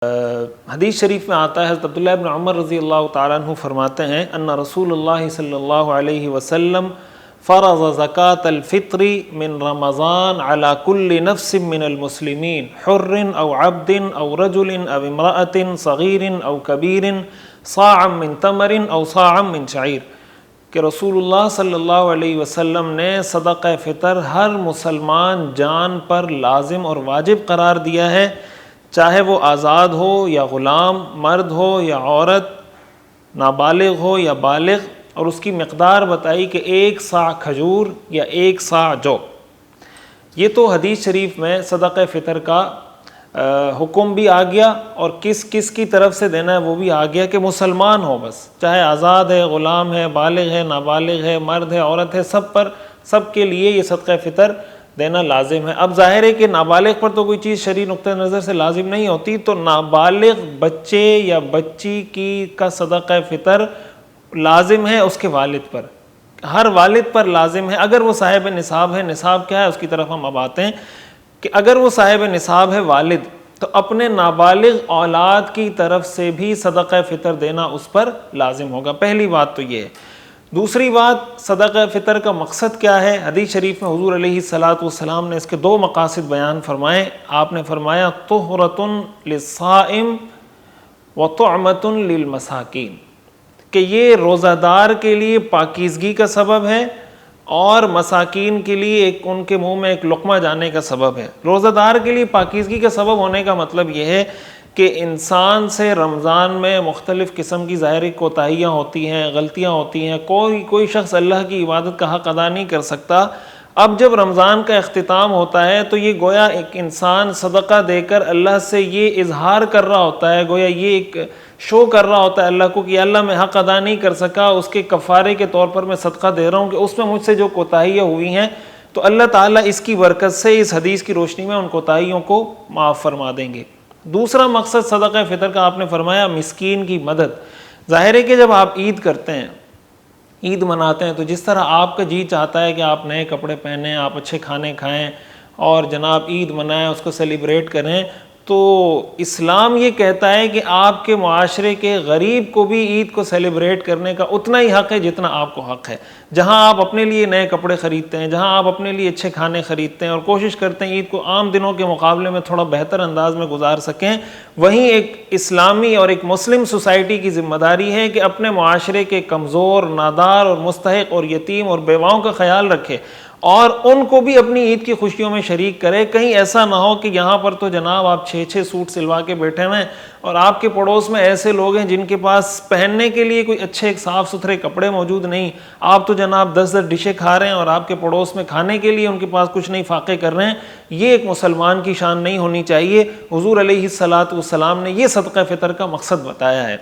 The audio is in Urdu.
حدیث شریف میں آتا ہے، حضرت عبداللہ ابن عمر رضی اللہ تعالیٰ عنہ فرماتے ہیں ان رسول اللہ صلی اللہ علیہ وسلم فرض زکاة الفطر من رمضان على كل نفس من المسلمین حر او عبد او رجل او امرأة صغیر او کبیر صاعا من تمر او صاعا من شعیر، کہ رسول اللہ صلی اللہ علیہ وسلم نے صدقہ فطر ہر مسلمان جان پر لازم اور واجب قرار دیا ہے، چاہے وہ آزاد ہو یا غلام، مرد ہو یا عورت، نابالغ ہو یا بالغ، اور اس کی مقدار بتائی کہ 1 صاع کھجور یا 1 صاع جو۔ یہ تو حدیث شریف میں صدقہ فطر کا حکم بھی آ گیا، اور کس کس کی طرف سے دینا ہے وہ بھی آ گیا کہ مسلمان ہو، بس چاہے آزاد ہے، غلام ہے، بالغ ہے، نابالغ ہے، مرد ہے، عورت ہے، سب کے لیے یہ صدقہ فطر دینا لازم ہے۔ اب ظاہر ہے کہ نابالغ پر تو کوئی چیز شرعی نقطہ نظر سے لازم نہیں ہوتی، تو نابالغ بچے یا بچی کا صدقہ فطر لازم ہے اس کے والد پر، ہر والد پر لازم ہے اگر وہ صاحب نصاب ہے۔ نصاب کیا ہے اس کی طرف ہم اب آتے ہیں کہ اگر وہ صاحب نصاب ہے والد، تو اپنے نابالغ اولاد کی طرف سے بھی صدقہ فطر دینا اس پر لازم ہوگا۔ پہلی بات تو یہ ہے۔ دوسری بات، صدقہ فطر کا مقصد کیا ہے؟ حدیث شریف میں حضور علیہ الصلاۃ نے اس کے 2 مقاصد بیان فرمائے۔ آپ نے فرمایا طہرۃ للصائم وطعمۃ للمساکین، کہ یہ روزہ دار کے لیے پاکیزگی کا سبب ہے اور مساکین کے لیے ان کے منہ میں ایک لقمہ جانے کا سبب ہے۔ روزہ دار کے لیے پاکیزگی کا سبب ہونے کا مطلب یہ ہے کہ انسان سے رمضان میں مختلف قسم کی ظاہری کوتاہیاں ہوتی ہیں، غلطیاں ہوتی ہیں، کوئی شخص اللہ کی عبادت کا حق ادا نہیں کر سکتا۔ اب جب رمضان کا اختتام ہوتا ہے تو یہ گویا ایک انسان صدقہ دے کر اللہ سے یہ اظہار کر رہا ہوتا ہے، گویا یہ ایک شو کر رہا ہوتا ہے اللہ کو کہ اللہ میں حق ادا نہیں کر سکا، اس کے کفارے کے طور پر میں صدقہ دے رہا ہوں کہ اس میں مجھ سے جو کوتاہیاں ہوئی ہیں تو اللہ تعالیٰ اس کی برکت سے اس حدیث کی روشنی میں ان کوتاہیوں کو معاف فرما دیں گے۔ دوسرا مقصد صدقہ فطر کا آپ نے فرمایا مسکین کی مدد۔ ظاہر ہے کہ جب آپ عید کرتے ہیں، عید مناتے ہیں، تو جس طرح آپ کا جی چاہتا ہے کہ آپ نئے کپڑے پہنیں، آپ اچھے کھانے کھائیں اور جناب عید منائیں، اس کو سیلیبریٹ کریں، تو اسلام یہ کہتا ہے کہ آپ کے معاشرے کے غریب کو بھی عید کو سیلیبریٹ کرنے کا اتنا ہی حق ہے جتنا آپ کو حق ہے۔ جہاں آپ اپنے لیے نئے کپڑے خریدتے ہیں، جہاں آپ اپنے لیے اچھے کھانے خریدتے ہیں اور کوشش کرتے ہیں عید کو عام دنوں کے مقابلے میں تھوڑا بہتر انداز میں گزار سکیں، وہیں ایک اسلامی اور ایک مسلم سوسائٹی کی ذمہ داری ہے کہ اپنے معاشرے کے کمزور، نادار اور مستحق اور یتیم اور بیواؤں کا خیال رکھے اور ان کو بھی اپنی عید کی خوشیوں میں شریک کرے۔ کہیں ایسا نہ ہو کہ یہاں پر تو جناب آپ 6 سوٹ سلوا کے بیٹھے ہوئے ہیں اور آپ کے پڑوس میں ایسے لوگ ہیں جن کے پاس پہننے کے لیے کوئی اچھے صاف ستھرے کپڑے موجود نہیں، آپ تو جناب 10 ڈشیں کھا رہے ہیں اور آپ کے پڑوس میں کھانے کے لیے ان کے پاس کچھ نہیں فاقے کر رہے ہیں۔ یہ ایک مسلمان کی شان نہیں ہونی چاہیے۔ حضور علیہ الصلاۃ والسلام نے یہ صدقہ فطر کا مقصد بتایا ہے۔